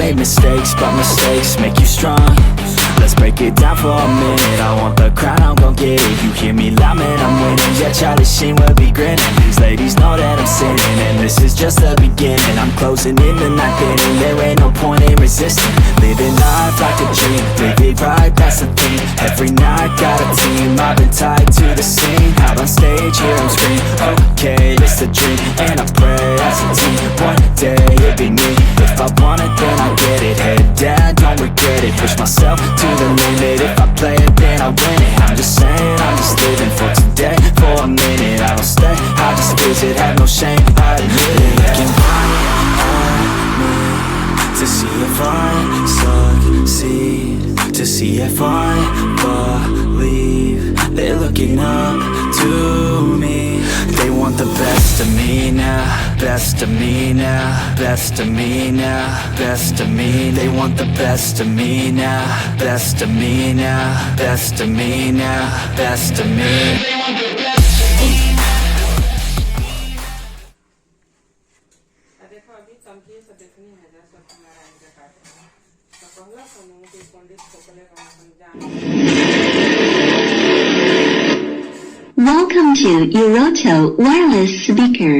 made mistakes, but mistakes make you strong. Let's break it down for a minute. I want the crown, I'm gon' get it. You hear me loud, man, I'm winning. Yeah, Charlie Sheen will be grinning. These ladies know that I'm sinning, and this is just the beginning. I'm closing in the ninth inning. There ain't no point in resisting. Living life like a dream, live it right, that's the thing. Every night, got a team, I've been tied to the scene. Out on stage, here I'm scream. Okay, it's a dream, and I pray as a team. One day, it'll be me. If I want it, then I get it. Head down, don't regret it. Push myself to the limit. If I play it, then I win it. I'm just saying, I'm just living for today. For a minute, I don't stay, I just visit. Have no shame, I admit it. Looking right at me to see if I succeed, to see if I believe. They're looking up to me. They want the best of me now, best of me now, best of me now, best of me. They want the best of me now, best of me now, best of me now, best of me. They want the best of me. देखो अभी चमकी से देखनी है जैसा तुम्हारा इनका काट तो पहला समूह के पंडित खोपले का समझाना. Welcome to YOROTO wireless speaker.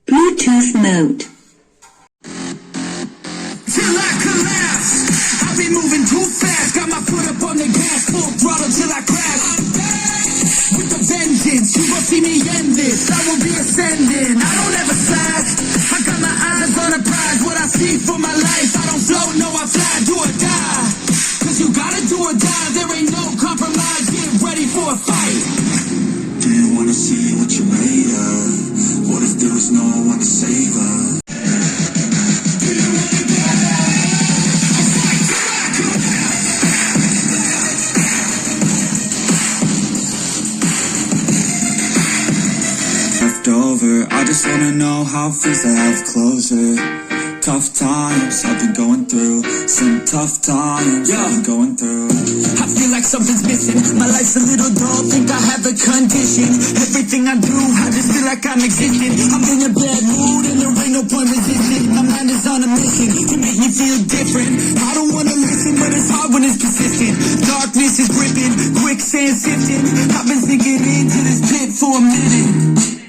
Bluetooth mode. Till I collapse, I've been moving too fast. Got my foot up on the gas, full throttle till I crash. With a vengeance, you gon' see me end this. I will be ascending, I don't ever slack. I got my eyes on the prize, what I see for my life. I don't float, no I fly, do or die. Cause you gotta do or die, there ain't no compromise. Get ready for a fight. Do you wanna see what you're made of? What if there was no one to save us? Left over, I just wanna know how it feels to have closure. Tough times I've been going through, some tough times I've been going through. I feel like something's missing, my life's a little dull, think I have a condition. Everything I do, I just feel like I'm existing. I'm in a bad mood and there ain't no point resisting. My mind is on a mission to make me feel different. I don't wanna listen, but it's hard when it's persistent. Darkness is gripping, quicksand sifting. I've been sinking into this pit for a minute.